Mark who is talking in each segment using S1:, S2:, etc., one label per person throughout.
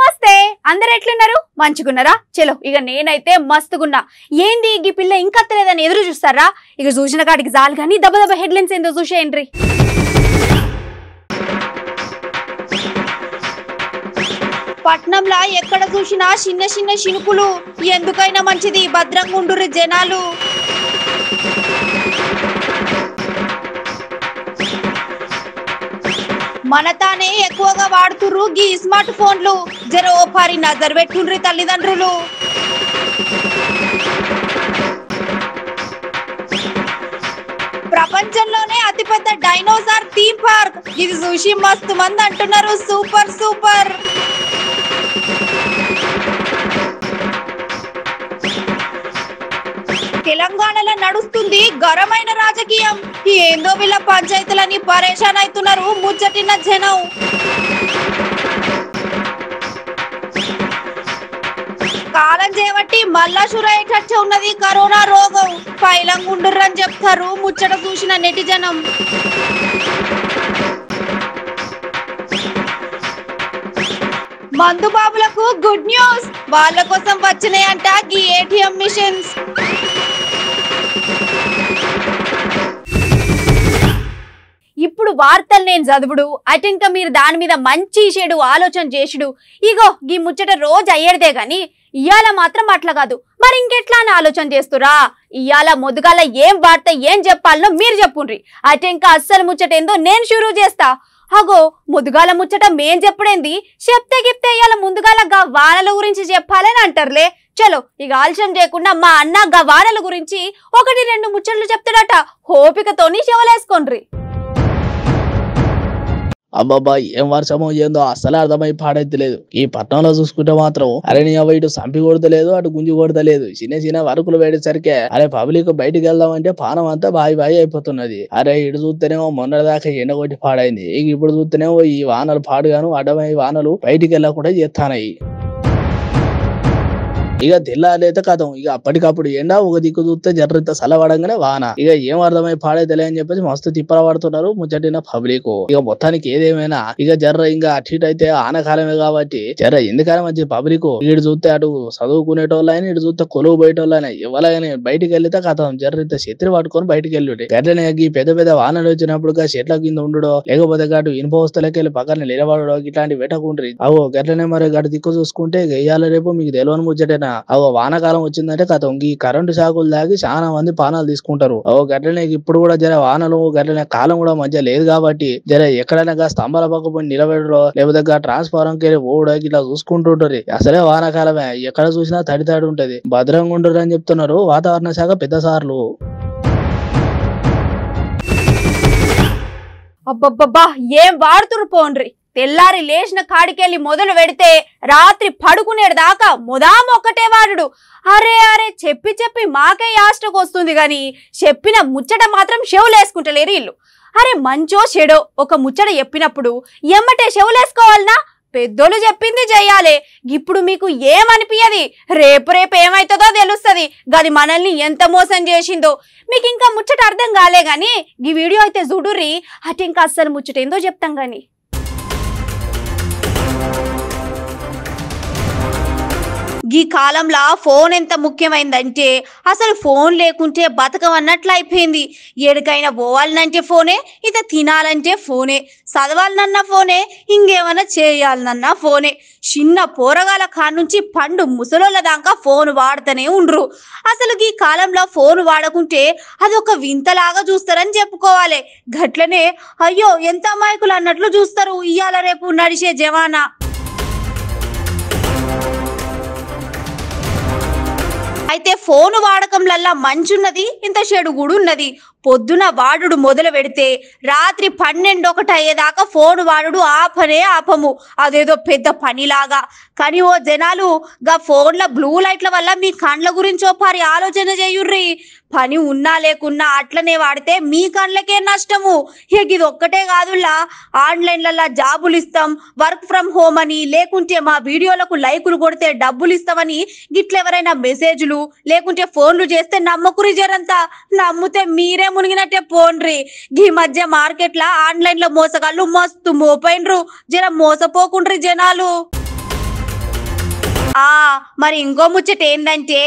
S1: నమస్తే అందరు ఎట్లున్నారు మంచిగున్నారా చలో ఇక నేనైతే మస్తుగున్నా ఏంది ఈ పిల్ల ఇంకా తెలియదని ఎదురు చూస్తారా ఇక చూసిన కాడికి జాలు కానీ దబదబ హెడ్లైన్స్ ఏందో చూసేయండి పట్నంలా ఎక్కడ చూసినా చిన్న చిన్న చినుకులు ఎందుకైనా మంచిది భద్రంగా ఉండుర్రి జనాలు మన తానే ఎక్కువగా వాడుతుర్రు గీ స్మార్ట్ ఫోన్లు జర ఓపారి నజర్ పెట్టుండ్రి తల్లిదండ్రులు ప్రపంచంలోనే అతిపెద్ద డైనోసార్ థీమ్ పార్క్ ఇది చూసి మస్తు మంది అంటున్నారు సూపర్ సూపర్ తెలంగాణలో నడుస్తుంది గరమైన రాజకీయం ఏందో వీళ్ళ పంచాయతీలని పరేషాన్ అవుతున్నారు ముచ్చటిన జనం కాలం చేయబట్టి మళ్ళా షురయ్యేటట్టు ఉన్నది కరోనా రోగం పైలంగుండుర్రని చెప్తారు ముచ్చట చూసిన నెటిజనం మందు బాబులకు గుడ్ న్యూస్ వాళ్ళ కోసం వచ్చినాయంట గీ ఏటీఎం మిషన్స్ ఇప్పుడు వార్తలు నేను చదువుడు అటు ఇంకా మీరు దాని మీద మంచి చెడు ఆలోచన చేసుడు ఇగో గీ ముచ్చట రోజు అయ్యేదే గాని ఇయాల మాత్రం అట్లా కాదు మరి ఇంకెట్లా అని ఆలోచన చేస్తురా ఇయాల మొదగాల ఏం వార్త ఏం చెప్పాలనో మీరు చెప్పుండ్రి అటు ఇంకా అస్సలు ముచ్చట ఏందో నేను షురూ చేస్తా అగో ముదుగాల ముచ్చట మేం చెప్పుడేంది చెప్తే గిప్తే ఇయాల ముందుగాల గా వానల గురించి చెప్పాలని అంటారులే చలో ఇక ఆలస్యం చేయకుండా మా అన్న గా వానల గురించి 1-2 ముచ్చట్లు చెప్తాడట ఓపికతోని చెవలేసుకోండ్రి
S2: అబ్బాబ్బా ఏం వర్షమో ఏందో అస్సలు అర్థమై పాడైతలేదు ఈ పట్టణంలో చూసుకుంటే మాత్రం అరే నీ అవ్వ ఇటు సంపి కొడతలేదు అటు గుంజి కొడతలేదు చిన్న చిన్న వరకులు వేడేసరికి అరే పబ్లిక్ బయటికి వెళ్దామంటే పానం అంతా బాయి అయిపోతున్నది అరే ఇటు చూస్తేనేమో మొన్నటిదాకా ఎండ కొట్టి పాడైంది ఇక ఇప్పుడు చూస్తేనేమో ఈ వానలు పాడుగాను అడ్డమై వానలు బయటికి వెళ్ళకుండా చేస్తానాయి ఇక తెల్లారైతే కథం ఇక అప్పటికప్పుడు ఎండ ఒక దిక్కు చూస్తే జర్రంత సలవడంగానే వాన ఇక ఏం అర్థమై పాడైతలే అని చెప్పేసి మస్తు తిప్పల పడుతున్నారు ముచ్చటిన పబ్లిక్ ఇక మొత్తానికి ఏదేమైనా ఇక జర్ర ఇంకా అటు అయితే ఆనకాలమే కాబట్టి జర్ర ఎందుకైనా మంచి పబ్లిక్ ఇటు చూస్తే అటు చదువుకునేటోళ్ళని ఇటు చూస్తే కొలువు పోయేటోళ్ళని ఎవరైనా బయటికి వెళ్తే కథం జర్రంత చెత్తిని పట్టుకొని బయటికి వెళ్ళి గట్లనే పెద్ద పెద్ద వానలు వచ్చినప్పుడు చెట్ల కింద ఉండడో లేకపోతే గటు ఇనుప వస్తువులకి వెళ్ళి పక్కన నిలబడడో ఇట్లాంటి పెట్టకుండ్రి అవో గట్లనే మరి గటు దిక్కు చూసుకుంటే ఇయ్యాల రేపు మీకు తెలియని ముచ్చటేనా అవో వానకాలం వచ్చిందంటే కథం ఈ కరెంటు షాకులు దాగి చాలా మంది పానాలు తీసుకుంటారు అవో గట్లనే ఇప్పుడు కూడా జర వానలు గట్లనే కాలం కూడా మంచిగా లేదు కాబట్టి జర ఎక్కడైనా స్తంభాల పక్క పోయి నిలబెడడో లేకపోతే ట్రాన్స్ఫారం కెళ్ళి పోవడో ఇట్లా చూసుకుంటుంటారు అసలే వానకాలమే ఎక్కడ చూసినా తడి ఉంటది భద్రంగా ఉండరు అని చెప్తున్నారు వాతావరణ శాఖ పెద్ద సార్లు
S1: అబ్బబ్బబ్బా ఏం వాడుతురు పోండ్రి తెల్లారి లేచిన కాడికెళ్ళి మొదలు పెడితే రాత్రి పడుకునేడు దాకా ముదాం ఒక్కటే వాడు అరే చెప్పి మాకే యాస్టకు వస్తుంది గాని చెప్పిన ముచ్చట మాత్రం చెవులేసుకుంటలేరు ఇల్లు అరే మంచో చెడో ఒక ముచ్చట చెప్పినప్పుడు ఎమ్మటే చెవులేసుకోవాలనా పెద్దోళ్ళు చెప్పింది చెయ్యాలి ఇప్పుడు మీకు ఏమనిపించది రేపు ఏమైతుందో తెలుస్తుంది గది మనల్ని ఎంత మోసం చేసిందో మీకు ఇంకా ముచ్చట అర్థం కాలే గాని ఈ వీడియో అయితే చూడుర్రి అటు ఇంకా అస్సలు ముచ్చట ఏందో చెప్తాం గాని ఈ కాలంలో ఫోన్ ఎంత ముఖ్యమైందంటే అసలు ఫోన్ లేకుంటే బతకమన్నట్లు అయిపోయింది ఎడికైనా పోవాలనంటే ఫోనే ఇక తినాలంటే ఫోనే చదవాలనన్నా ఫోనే ఇంకేమైనా చేయాలనన్నా ఫోనే చిన్న పోరగాల కానుంచి పండు ముసలోళ్ళ దాకా ఫోన్ వాడుతూనే ఉండ్రు అసలు ఈ కాలంలో ఫోన్ వాడకుంటే అదొక వింతలాగా చూస్తారని చెప్పుకోవాలి గట్లనే అయ్యో ఎంత అమాయకులు అన్నట్లు చూస్తారు ఇయ్యాల రేపు నడిచే జమానా అయితే ఫోను వాడకంలల్లా మంచున్నది ఇంత చెడు కూడా ఉన్నది పొద్దున వాడుడు మొదలు పెడితే రాత్రి 12-1 అయ్యేదాకా ఫోన్ వాడుడు ఆపము అదేదో పెద్ద పనిలాగా కానీ ఓ జనాలు గా ఫోన్ల బ్లూ లైట్ల వల్ల మీ కండ్ల గురించి పారి ఆలోచన చేయుర్రి పని ఉన్నా లేకున్నా అట్లనే వాడితే మీ కండ్లకే నష్టము ఇది ఒక్కటే కాదులా ఆన్లైన్లలో జాబులు ఇస్తాం వర్క్ ఫ్రమ్ హోమ్ అని లేకుంటే మా వీడియోలకు లైకులు కొడితే డబ్బులు ఇస్తామని గిట్లెవరైనా మెసేజ్లు లేకుంటే ఫోన్లు చేస్తే నమ్మకురి జరంతా నమ్మితే మీరే మునిగినట్టే పోండ్రి ఈ మధ్య మార్కెట్ లా ఆన్లైన్ లో మోసగాళ్ళు మస్తు మోపైండ్రు జర మోసపోకుండ్రి జనాలు మరి ఇంకో ముచ్చట ఏందంటే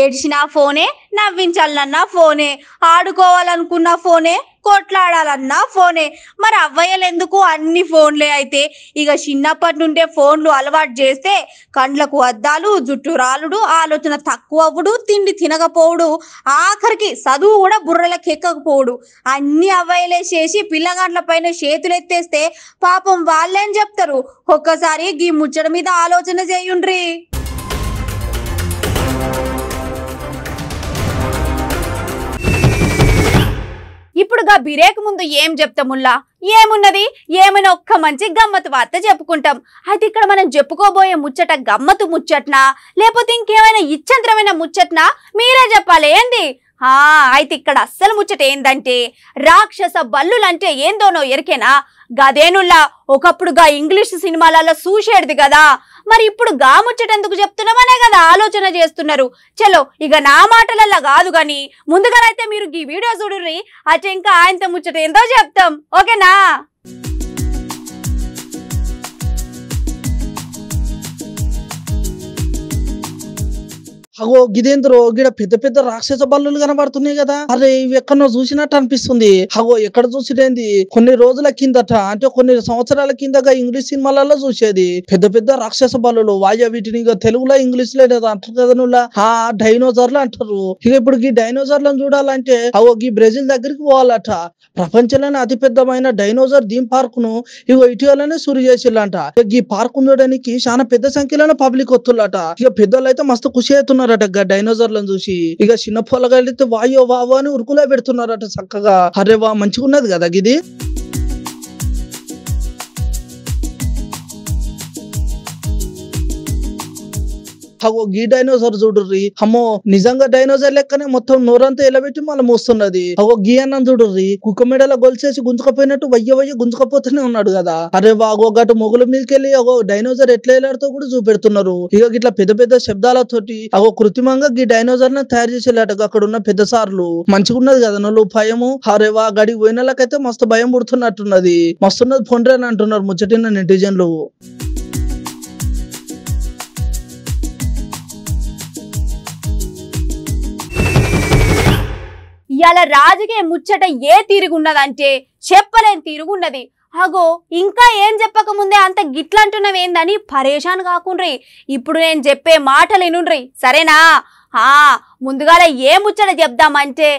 S1: ఏడ్చిన ఫోనే, నవ్వించాలన్నా ఫోనే, ఆడుకోవాలనుకున్న ఫోనే, కొట్లాడాలన్నా ఫోనే. మరి అవ్వయ్యలు ఎందుకు అన్ని ఫోన్లే అయితే ఇక చిన్నప్పటి నుండే ఫోన్లు అలవాటు చేస్తే కండ్లకు అద్దాలు, జుట్టు రాలుడు, ఆలోచన తక్కువ అవ్వడు, తిండి తినకపోవడు, ఆఖరికి చదువు కూడా బుర్రలకు ఎక్కకపోవడు. అన్ని అవ్వయ్యలే చేసి పిల్లగాండ్ల పైన చేతులు ఎత్తేస్తే పాపం వాళ్ళేం చెప్తారు? ఒక్కసారి గీ ముచ్చట మీద ఆలోచన చేయుండ్రి. ఇప్పుడుగా బిరేక్ ముందు ఏం చెప్తాముల్లా? ఏమున్నది? ఏమైనా ఒక్క మంచి గమ్మతు వార్త చెప్పుకుంటాం. అయితే ఇక్కడ మనం చెప్పుకోబోయే ముచ్చట గమ్మతు ముచ్చట్నా లేకపోతే ఇంకేమైనా ఇచ్చంత్రమైన ముచ్చట్నా? మీరే చెప్పాలి ఏంది? అయితే ఇక్కడ అస్సలు ముచ్చట ఏందంటే రాక్షస బల్లులంటే ఏందోనో ఎరికేనా? గదేనుల్లా ఒకప్పుడుగా ఇంగ్లీష్ సినిమాలలో చూసేది కదా, మరి ఇప్పుడు గా ముచ్చట ఎందుకు చెప్తున్నామనే కదా ఆలోచన చేస్తున్నారు. చలో ఇక నా మాటలల్లా కాదు గాని ముందుగానైతే మీరు ఈ వీడియో చూడుర్రి, అటు ఇంకా ఆయనతో ముచ్చట ఏందో చెప్తాం. ఓకేనా?
S2: అగో గిదేంద్రో గిడ పెద్ద పెద్ద రాక్షస బల్లులు కనబడుతున్నాయి కదా. అరే ఇవి ఎక్కడో చూసినట్టు అనిపిస్తుంది. అగో ఎక్కడ చూసిడేంది? కొన్ని రోజుల కిందట అంటే కొన్ని సంవత్సరాల కిందగా ఇంగ్లీష్ సినిమాలలో చూసేది పెద్ద పెద్ద రాక్షస బల్లులు. వాయ వీటిని తెలుగులో ఇంగ్లీష్ లో అంటారు కదా నువ్వులా, డైనోసార్లు అంటారు. ఇక ఇప్పుడు ఈ డైనోసార్లను చూడాలంటే అగో ఈ బ్రెజిల్ దగ్గరికి పోవాలట. ప్రపంచంలోనే అతి పెద్దమైన డైనోసార్ థీమ్ పార్క్ ను ఇగో ఇటీవలనే సురు చేసిల్లంట. ఈ పార్క్ ఉండడానికి చాలా పెద్ద సంఖ్యలోనే పబ్లిక్ వస్తున్నట. ఇక పెద్దోళ్ళు అయితే మస్తు ఖుషి అవుతున్నారు డైనోసార్లను చూసి. ఇక చిన్న పొలగాళ్ళైతే వాయో వావో అని ఉరుకులో పెడుతున్నారట చక్కగా. అరే వా మంచిగా ఉన్నది కదా ఇది. అగో గీ డైనోసార్ చూడుర్రి, అమ్మో నిజంగా డైనోసార్ లెక్కనే మొత్తం నోరంతా ఎలబెట్టి మళ్ళీ మోస్తున్నది. అగో గీ అన్నం చూడుర్రి, కుక్క మెడలో గొలిసేసి గుంజుకపోయినట్టు వయ్య గుంజుకపోతూనే ఉన్నాడు కదా. అరే వాగో గటు మొగుల మీదకెళ్ళి అగో డైనోసార్ ఎట్లా ఎలాడుతో కూడా చూపెడుతున్నారు. ఇక ఇట్లా పెద్ద పెద్ద శబ్దాలతోటి అగో కృత్రిమంగా గీ డైనోసార్ ని తయారు చేసేలాట అక్కడ ఉన్న పెద్ద సార్లు. మంచిగా ఉన్నది కదా నోళ్ళు భయము. అరే వా గడికి పోయినకైతే మస్తు భయం పుడుతున్నట్టున్నది. మస్తున్నది ఫోన్ అని అంటున్నారు ముచ్చటిన నెటిజన్లు.
S1: ఇయాల రాజకీయ ముచ్చట ఏ తీరుగున్నదంటే చెప్పలేని తీరుగున్నది. అగో ఇంకా ఏం చెప్పక ముందే అంత గిట్లంటున్నవేందని పరేషాన్ కాకుండ్రి. ఇప్పుడు నేను చెప్పే మాటలు వినుండ్రి సరేనా? ముందుగాల ఏ ముచ్చట చెప్దామంటే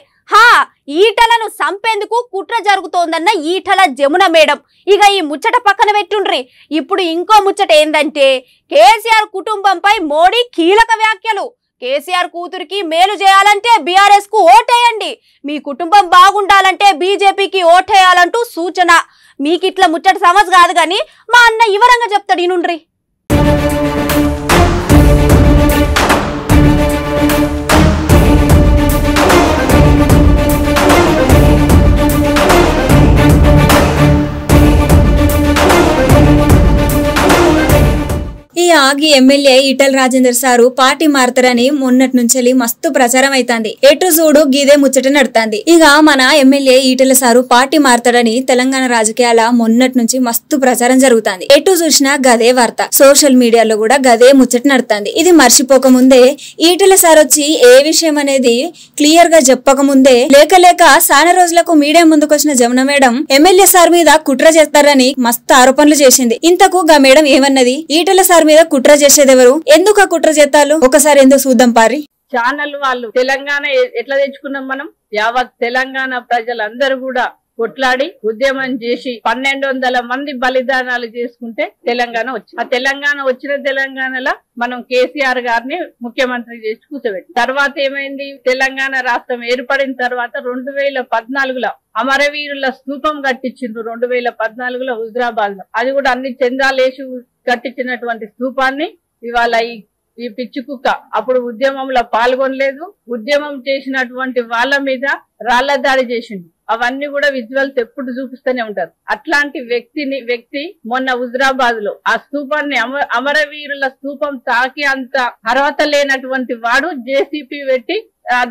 S1: ఈటలను సంపేందుకు కుట్ర జరుగుతోందన్న ఈటల జమున మేడం. ఇక ఈ ముచ్చట పక్కన పెట్టుండ్రి. ఇప్పుడు ఇంకో ముచ్చట ఏందంటే కేసీఆర్ కుటుంబంపై మోడీ కీలక వ్యాఖ్యలు. కేసీఆర్ కూతురికి మేలు చేయాలంటే బీఆర్ఎస్ కు ఓటేయండి, మీ కుటుంబం బాగుండాలంటే బీజేపీకి ఓటేయాలంటూ సూచన. మీకిట్లా ముచ్చట సమజ్ కాదు గాని మా అన్న వివరంగా చెప్తాడు ఇనుండ్రి.
S3: ఈ ఆగి MLA Etela Rajender sir party మారతారని మొన్నటి నుంచి మస్తు ప్రచారం అయితాంది. ఎటు చూడు గీదే ముచ్చట నడుతాంది. ఇక మన ఎమ్మెల్యే ఈటల సారు పార్టీ మారతారని తెలంగాణ రాజకీయాల మొన్నటి నుంచి మస్తు ప్రచారం జరుగుతాంది. ఎటు చూసినా గదే వార్త, సోషల్ మీడియాలో కూడా గదే ముచ్చట నడుతాంది. ఇది మర్చిపోక ముందే ఈటల సార్ వచ్చి ఏ విషయం అనేది క్లియర్ గా చెప్పక ముందే లేక చాలా రోజులకు మీడియా ముందుకొచ్చిన జమున మేడం ఎమ్మెల్యే సార్ మీద కుట్ర చేస్తారని మస్తు ఆరోపణలు చేసింది. ఇంతకు గా మేడం ఏమన్నది? ఈటల సార్ మీద కుట్ర చేసేది ఎవరు, ఎందుకు కుట్ర చేస్తాలు ఒకసారి ఎందుకు చూద్దాం పారి.
S4: ఛానల్ వాళ్ళు తెలంగాణ ఎట్లా తెచ్చుకున్నాం మనం? యావత్ తెలంగాణ ప్రజలందరూ కూడా కొట్లాడి ఉద్యమం చేసి 1200 మంది బలిదానాలు చేసుకుంటే తెలంగాణ వచ్చింది. ఆ తెలంగాణ వచ్చిన తెలంగాణలో మనం కేసీఆర్ గారిని ముఖ్యమంత్రి చేసి కూర్చోబెట్టి తర్వాత ఏమైంది? తెలంగాణ రాష్ట్రం ఏర్పడిన తర్వాత 2014లో అమరవీరుల స్తూపం కట్టించిండ్రు. 2014లో హుజరాబాద్ లో అది కూడా అన్ని చందాలేసి కట్టించినటువంటి స్తూపాన్ని ఇవాళ ఈ పిచ్చి కుక్క అప్పుడు ఉద్యమంలో పాల్గొనలేదు, ఉద్యమం చేసినటువంటి వాళ్ళ మీద రాళ్ల దాడి చేసిండు. అవన్నీ కూడా విజువల్స్ ఎప్పుడు చూపిస్తూనే ఉంటారు. అట్లాంటి వ్యక్తి మొన్న హుజరాబాద్ లో ఆ స్తూపాన్ని అమరవీరుల స్తూపం తాకి అంత అర్హత లేనటువంటి వాడు జేసీపీ పెట్టి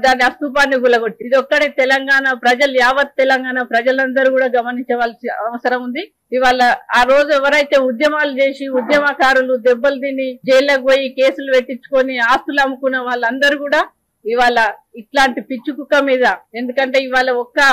S4: దాని ఆ స్తూపాన్ని గులగొట్టి, ఇది ఒక్కడే తెలంగాణ ప్రజలు, యావత్ తెలంగాణ ప్రజలందరూ కూడా గమనించవలసిన అవసరం ఉంది. ఇవాళ ఆ రోజు ఎవరైతే ఉద్యమాలు చేసి ఉద్యమకారులు దెబ్బలు తిని జైల్లోకి పోయి కేసులు పెట్టించుకొని ఆస్తులు అమ్ముకున్న వాళ్ళందరూ కూడా ఇవాళ ఇట్లాంటి పిచ్చి కుక్క మీద, ఎందుకంటే ఇవాళ ఒక్క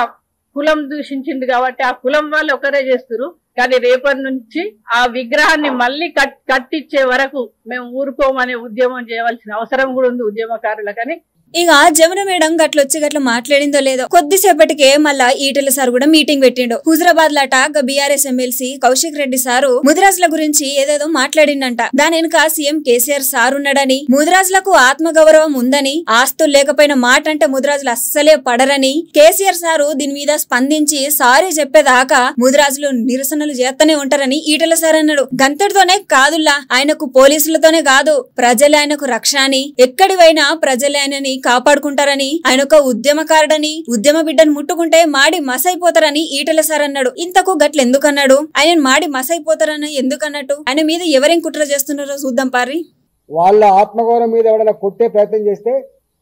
S4: కులం దూషించింది కాబట్టి ఆ కులం వాళ్ళు ఒకరే చేస్తున్నారు. కానీ రేపటి నుంచి ఆ విగ్రహాన్ని మళ్ళీ కట్టించే వరకు మేము ఊరుకోమనే ఉద్యమం చేయవలసిన అవసరం కూడా ఉంది ఉద్యమకారులకని.
S3: ఇక జమున మేడం గట్లొచ్చి గట్ల మాట్లాడిందో లేదో కొద్దిసేపటికే మళ్ళా ఈటెల సార్ కూడా మీటింగ్ పెట్టిండు. హుజరాబాద్ లట BRS MLC Kaushik Reddy sir ముదిరాజుల గురించి ఏదేదో మాట్లాడిండంట. దాని వెనుక సీఎం కేసీఆర్ సార్ ఉన్నాడని, ముదిరాజులకు ఆత్మగౌరవం ఉందని, ఆస్తులు లేకపోయిన మాట అంటే ముదిరాజులు అస్సలే పడరని కేసీఆర్ సారు దీని మీద స్పందించి సారీ చెప్పేదాకా ముదిరాజులు నిరసనలు చేస్తూనే ఉంటారని ఈటెల సార్ అన్నాడు. గంతటితోనే కాదుల్లా, ఆయనకు పోలీసులతోనే కాదు ప్రజలే ఆయనకు రక్ష అని, ఎక్కడి పోయినా ప్రజలే ఆయనని కాపాడుకుంటారని, ఆయన ఒక ఉద్యమకారుడని, ఉద్యమ బిడ్డను ముట్టుకుంటే మాడి మసైపోతారని ఈటెల సార్ అన్నాడు. ఇంతకు గట్ల ఎందుకన్నాడు? ఆయన మాడి మసైపోతారని ఎందుకన్నట్టు? ఆయన మీద ఎవరేం కుట్ర చేస్తున్నారో చూద్దాం పారి.
S5: వాళ్ళ ఆత్మగౌరవం మీద ఎవరైనా కొట్టే ప్రయత్నం చేస్తే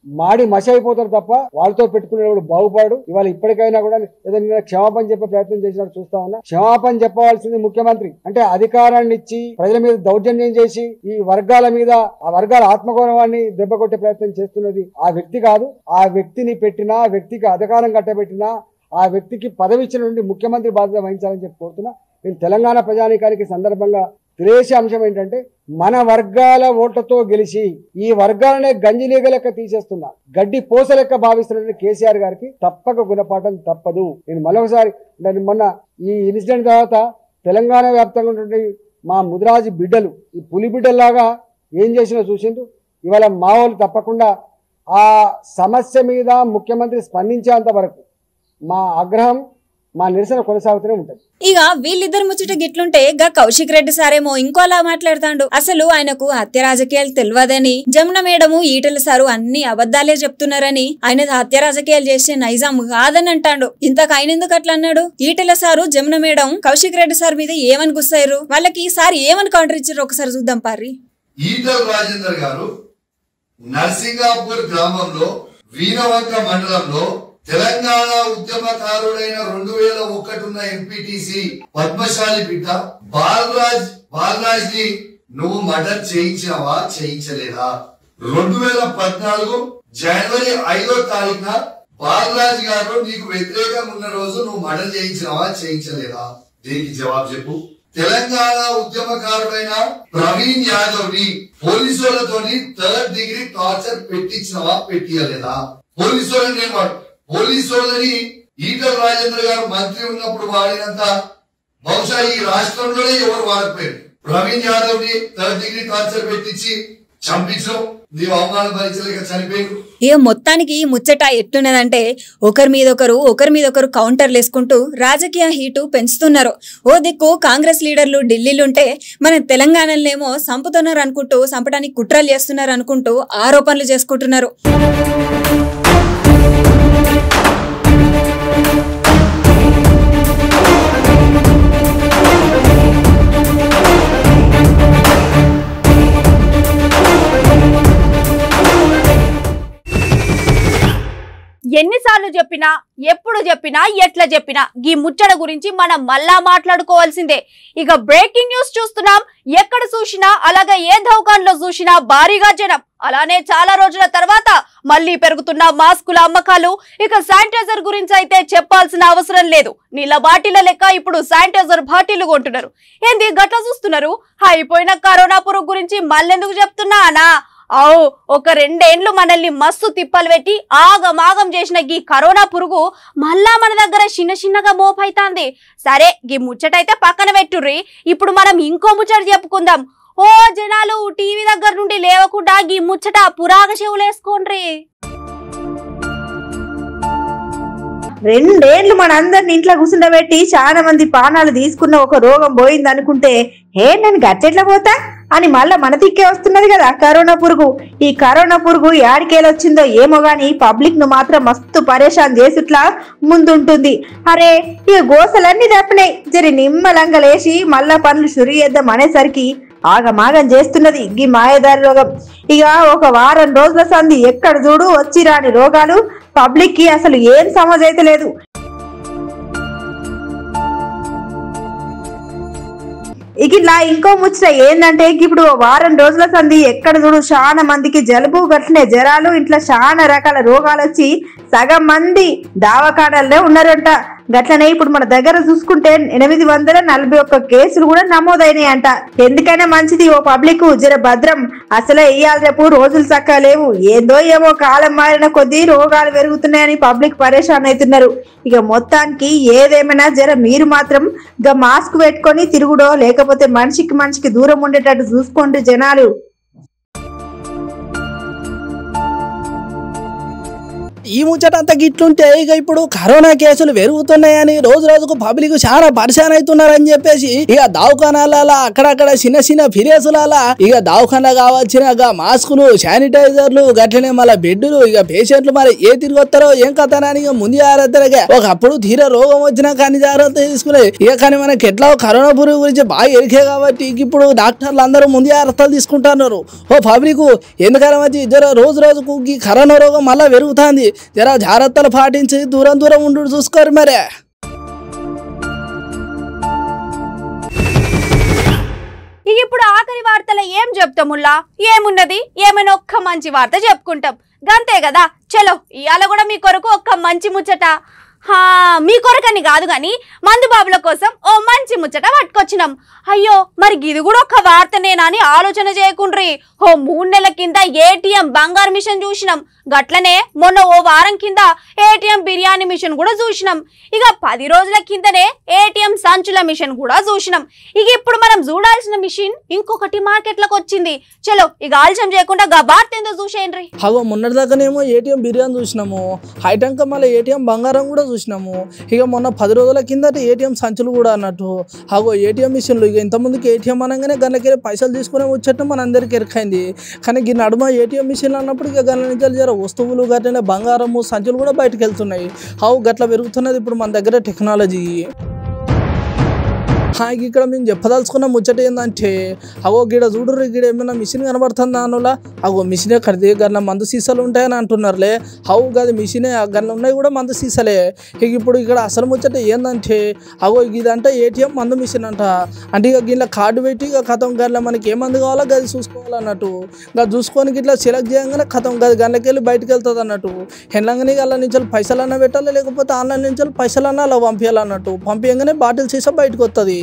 S5: మాడి మష అయిపోతారు తప్ప వాళ్ళతో పెట్టుకునేవాడు బాగుపడు. ఇవాళ ఇప్పటికైనా కూడా ఏదైనా క్షమాపణ చెప్పే ప్రయత్నం చేసినట్టు చూస్తా ఉన్నా. క్షమాపణ చెప్పవలసింది ముఖ్యమంత్రి. అంటే అధికారాన్ని ఇచ్చి ప్రజల మీద దౌర్జన్యం చేసి ఈ వర్గాల మీద ఆ వర్గాల ఆత్మగౌరవాన్ని దెబ్బ కొట్టే ప్రయత్నం చేస్తున్నది ఆ వ్యక్తి కాదు. ఆ వ్యక్తిని పెట్టినా, వ్యక్తికి అధికారం కట్టబెట్టినా, ఆ వ్యక్తికి పదవి ఇచ్చిన నుండి ముఖ్యమంత్రి బాధ్యత వహించాలని చెప్పి కోరుతున్నా. నేను తెలంగాణ ప్రజానీకానికి సందర్భంగా తెలిసే అంశం ఏంటంటే, మన వర్గాల ఓట్లతో గెలిచి ఈ వర్గాలనే గంజిలీగ లెక్క తీసేస్తున్నా, గడ్డి పూస లెక్క భావిస్తున్న కేసీఆర్ గారికి తప్పక గుణపాఠం తప్పదు. నేను మరొకసారి మొన్న ఈ ఇన్సిడెంట్ తర్వాత తెలంగాణ వ్యాప్తంగా ఉన్నటువంటి మా ముదిరాజు బిడ్డలు ఈ పులి బిడ్డల్లాగా ఏం చేసినా చూసిండ్రు. ఇవాళ మా వాళ్ళు తప్పకుండా ఆ సమస్య మీద ముఖ్యమంత్రి స్పందించేంత వరకు మా ఆగ్రహం, మా నిరసన కొనసాగుతూనే ఉంటది.
S3: ఇక వీళ్ళిద్దరు ముచ్చట గిట్లుంటే గా కౌశిక్ రెడ్డి సారేమో ఇంకోలా మాట్లాడుతాండు. అసలు ఆయనకు హత్య రాజకీయాలు తెలియదని, జమున మేడము ఈటెల సారు అన్ని అబద్ధాలే చెప్తున్నారని, ఆయన హత్య రాజకీయాలు చేసే నైజాం కాదని అంటాడు. ఇంతకు ఆయన ఎందుకు అట్లా అన్నాడు? Etela sir, Jamuna madam Kaushik Reddy sir మీద ఏమని గుస్సారు? వాళ్ళకి ఈసారి ఏమని కౌంటర్ ఇచ్చారు ఒకసారి చూద్దాం పారి.
S6: ఈటెల రాజేందర్ గారు నర్సింగాపూర్ గ్రామంలో వీరవంక మండలంలో తెలంగాణ ఉద్యమకారుడైన 2001 ఉన్న ఎంపీటీసీ పద్మశాలి బిడ్డ బాలరాజ్ ని నువ్వు మర్డర్ చేయించినవా, చేయించలేదా? 2014 జనవరి 5వ తారీఖున బాలరాజ్ గారు నీకు వ్యతిరేకంగా ఉన్న రోజు నువ్వు మర్డర్ చేయించినవా, చేయించలేదా? దీనికి జవాబు చెప్పు. తెలంగాణ ఉద్యమకారుడైన ప్రవీణ్ యాదవ్ ని పోలీసులతోని 3rd డిగ్రీ టార్చర్ పెట్టించినవా, పెట్టియలేదా? పోలీసులని ఈటెల రాజేందర్ గారు మంత్రి ఉన్నప్పుడు వాడినంత బహుశా ఈ రాష్ట్రంలోనే ఎవరు వాడకపోయారు. ప్రవీణ్ యాదవ్ ని 3rd డిగ్రీ టార్చర్ పెట్టించి చంపించడం, నీవు అవమానం భరించలేక చనిపోయారు.
S3: ఇక మొత్తానికి ముచ్చట ఎట్టున్నదంటే ఒకరి మీద ఒకరు కౌంటర్లు వేసుకుంటూ రాజకీయ హీటు పెంచుతున్నారు. ఓ దిక్కు కాంగ్రెస్ లీడర్లు ఢిల్లీలుంటే మన తెలంగాణలోనేమో సంపుతున్నారు అనుకుంటూ, సంపడానికి కుట్రలు చేస్తున్నారు అనుకుంటూ ఆరోపణలు చేసుకుంటున్నారు.
S1: ఎన్నిసార్లు చెప్పినా, ఎప్పుడు చెప్పినా, ఎట్లా చెప్పినా ఈ ముచ్చట గురించి మనం మళ్ళా మాట్లాడుకోవాల్సిందే. ఇక బ్రేకింగ్ న్యూస్ చూస్తున్నాం. ఎక్కడ చూసినా, అలాగే ఏ దౌకాన్లో చూసినా భారీగా జనం. అలానే చాలా రోజుల తర్వాత మళ్ళీ పెరుగుతున్న మాస్కుల అమ్మకాలు. ఇక శానిటైజర్ గురించి అయితే చెప్పాల్సిన అవసరం లేదు. నీళ్ళ బాటిల లెక్క ఇప్పుడు శానిటైజర్ బాటిల్ కొంటున్నారు. ఏంది గట్ల చూస్తున్నారు? అయిపోయిన కరోనా పురుగు గురించి మళ్ళెందుకు చెప్తున్నా అనా? ఒక 2 ఏండ్లు మనల్ని మస్తు తిప్పలు పెట్టి ఆగమాగం చేసిన గీ కరోనా పురుగు మళ్ళా మన దగ్గర చిన్నగా మోపైతాంది. సరే, గీ ముచ్చటైతే పక్కన పెట్టుర్రి. ఇప్పుడు మనం ఇంకో ముచ్చట చెప్పుకుందాం. ఓ జనాలు టీవీ దగ్గర నుండి లేవకుండా గీ ముచ్చట పురాగ చెవులేసుకోండ్రి.
S7: 2 ఏండ్లు మనందరిని ఇంట్లో కూర్చుండబెట్టి చాలా మంది ప్రాణాలు తీసుకున్న ఒక రోగం పోయింది అనుకుంటే, నేను గట్టెట్లా పోతా? అని మళ్ళా మన తిక్కే వస్తున్నది కదా కరోనా పురుగు. ఈ కరోనా పురుగు యాడికేలొచ్చిందో ఏమో గాని పబ్లిక్ ను మాత్రం మస్తు పరేషాన్ చేసుట్లా ముందుంటుంది. అరే ఇక గోసలన్నీ తప్పినాయి, జరి నిమ్మలంగా లేచి మళ్ళా పనులు షురు చేద్దాం అనేసరికి ఆగమాగం చేస్తున్నది ఈ మాయదారి రోగం. ఇక ఒక వారం రోజుల సంధి ఎక్కడ చూడు వచ్చి రాని రోగాలు. పబ్లిక్ కి అసలు ఏం సమజ్ అయితే లేదు. ఇక ఇలా ఇంకో ముచ్చట ఏందంటే ఇప్పుడు వారం రోజుల సంధి ఎక్కడ చూడు చాలా మందికి జలుబు గట్లనే జ్వరాలు ఇంట్లో చాలా రకాల రోగాలు వచ్చి సగం మంది దావకాడల్లో ఉన్నారంట. గట్లనే ఇప్పుడు మన దగ్గర చూసుకుంటే 841 కేసులు కూడా నమోదైనాయి అంట. ఎందుకైనా మంచిది ఓ పబ్లిక్ జర భద్రం. అసలే ఇయ్యాలి రేపు రోజులు చక్కగా లేవు, ఏందో ఏమో కాలం మారిన కొద్దీ రోగాలు పెరుగుతున్నాయని పబ్లిక్ పరేషాన్ అవుతున్నారు. ఇక మొత్తానికి ఏదేమైనా జర మీరు మాత్రం ఇక మాస్క్ పెట్టుకొని తిరుగుడో లేకపోతే మనిషికి దూరం ఉండేటట్టు చూసుకోండి జనాలు.
S2: ఈ ముచ్చట అంతా గిట్లుంటే ఇక ఇప్పుడు కరోనా కేసులు పెరుగుతున్నాయని రోజు రోజుకు పబ్లిక్ చాలా పరిశాన్ అవుతున్నారని చెప్పేసి ఇక దవాఖానాల అక్కడక్కడ చిన్న ఫిరేసుల ఇక దవాఖానా కావాల్సిన మాస్కులు శానిటైజర్లు గట్లనే మళ్ళీ బెడ్లు ఇక పేషెంట్లు మరి ఏ తిరిగి వస్తారో ఏం కథనని ఇక ముందు జాగ్రత్తగా ఒకప్పుడు తీరా రోగం వచ్చినా కానీ జాగ్రత్త తీసుకునే ఇక కానీ మనకి ఎట్లా కరోనా పురుగు గురించి బాగా ఎరికే కాబట్టి ఇప్పుడు డాక్టర్లు అందరూ ముందు జాగ్రత్తలు తీసుకుంటున్నారు. ఓ పబ్లిక్ ఎందుకని వచ్చి జర రోజు రోజుకు ఈ కరోనా రోగం మళ్ళీ పెరుగుతుంది, జర జాగ్రత్తలు పాటించి దూరం ఉండు చూసుకోరు మరే.
S1: ఇక ఇప్పుడు ఆఖరి వార్తలో ఏం చెప్తాముల్లా, ఏమున్నది ఏమైనా ఒక్క మంచి వార్త చెప్పుకుంటాం గంతే కదా. చలో ఇవాళ కూడా మీ కొరకు ఒక్క మంచి ముచ్చట, మీ కొరకని కాదు గాని మందు బాబుల కోసం ఓ మంచి ముచ్చట పట్టుకొచ్చినాం. అయ్యో మరి ఇది కూడా ఒక వార్తనేనా అని ఆలోచన చేయకుండ్రి. ఓ 3 నెలల కింద ఏటీఎం బంగారు మిషన్ చూసినాం, గట్లనే మొన్న ఓ వారం కింద ఏటీఎం బిర్యానీ మిషన్ కూడా చూసినాం. ఇక 10 రోజుల కిందనే ఏటీఎం సంచుల మిషన్ కూడా చూసినాం. ఇక ఇప్పుడు మనం చూడాల్సిన మిషన్ ఇంకొకటి మార్కెట్ లోకి వచ్చింది. చలో ఇక ఆలస్యం చేయకుండా గా వార్త ఏందో చూసేయండి.
S2: అగో మొన్నటి దాకానేమో ఏటీఎం బిర్యానీ చూసినాము, హైటంక మళ్ళీ ఏటీఎం బంగారం కూడా చూసినాము. ఇక మొన్న 10 రోజుల కిందట ఏటీఎం సంచులు కూడా అన్నట్టు. అగో ఏటీఎం మిషన్లు ఇక ఇంతకుముందుకి ఏటీఎం అనగానే గన్నకి పైసలు తీసుకునే వచ్చేట్టు మన అందరికి ఎరకైంది. కానీ ఈ నడుమ ఏటీఎం మిషన్లు అన్నప్పుడు ఇక గన్న నుంచి జర వస్తువులు గట్లనే బంగారము సంచులు కూడా బయటకు వెళ్తున్నాయి. గట్ల పెరుగుతున్నది ఇప్పుడు మన దగ్గర టెక్నాలజీ. ఇక్కడ మేము చెప్పదలుచుకున్న ముచ్చట ఏంటంటే అగో గిడ చూడరు, గిడ ఏమైనా మిషన్ కనబడుతుందా అనులా, అగో మిషనే కడితే గన్న మందు సీసాలు ఉంటాయని అంటున్నారులే. గది మిషనే గన్న ఉన్నాయి కూడా మందు సీసాలే. ఇప్పుడు ఇక్కడ అసలు ముచ్చట ఏంటంటే అగో ఇదంటే ఏటీఎం మందు మిషన్ అంట. అంటే ఇక గిట్లా కార్డు పెట్టి ఇక కథం గట్ల మనకి ఏ మందు కావాలో గది చూసుకోవాలన్నట్టు. ఇక చూసుకొని ఇట్లా సెలెక్ట్ చేయగానే కథం గది గన్నకి వెళ్ళి బయటకు వెళ్తుంది అన్నట్టు. హెల్లంగానే అలా నుంచి పైసలన్నా పెట్టాలి, లేకపోతే ఆన్లైన్ నుంచి పైసలన్నా అలా పంపించాలన్నట్టు. పంపించగానే బాటిల్ సీసా బయటకు వస్తుంది.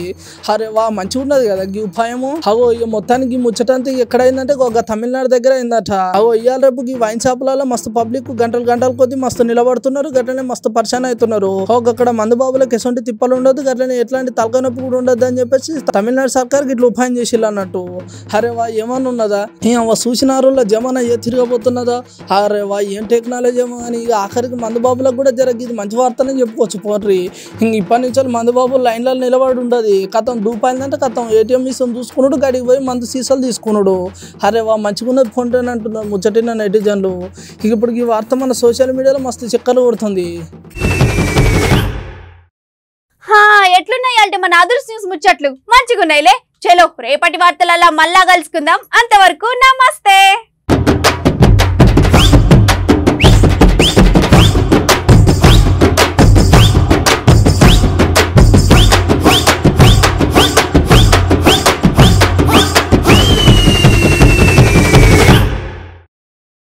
S2: అరే వా మంచిగా ఉన్నది కదా ఈ ఉపాయము. ఇక మొత్తానికి ముచ్చటంతా ఎక్కడైందంటే ఒక తమిళనాడు దగ్గర అయిందట. ఇవాళ రేపు ఈ వైన్ షాపులలో మస్తు పబ్లిక్ గంటల కొద్ది మస్తు నిలబడుతున్నారు, గట్లనే మస్తు పరిశాన్ అవుతున్నారు. అక్కడ మందు బాబులకు ఎటువంటి తిప్పలు ఉండదు, గట్లనే ఎట్లాంటి తలకాయ నొప్పి కూడా ఉండదు అని చెప్పేసి తమిళనాడు సర్కార్ ఇట్లా ఉపాయం చేసిల్లు అన్నట్టు. అరే వా ఏమన్నా ఉన్నదా చూసినారులో జమానా ఏ తిరగబోతున్నదా. అరే వా ఏం టెక్నాలజీ ఏమో అని ఇక ఆఖరికి మందు బాబులకు కూడా ఇది మంచి వార్తనే చెప్పుకోవచ్చు. పోర్రి ఇంక ఇప్పటి నుంచి మందు బాబులు లైన్లలో నిలబడి ఉండదు. కథం దూపాయిందంటే కథం ఏటీఎం మిషన్ చూసుకున్నాడు, గడికి పోయి మందు సీసాలు తీసుకున్నాడు. అరే వా మంచిగున్నది ఫోన్ అంటున్నారు ముచ్చటిన నెటిజన్లు. ఇప్పుడు ఈ వార్త మన సోషల్ మీడియాలో మస్తు చెక్కలు కొడుతుంది.
S1: ఎట్లున్నాయి అంటే మన అదర్స్ న్యూస్ ముచ్చట్లు మంచిగున్నాయిలే. చలో రేపటి వార్తలలో మళ్ళా కలుసుకుందాం. అంతవరకు నమస్తే.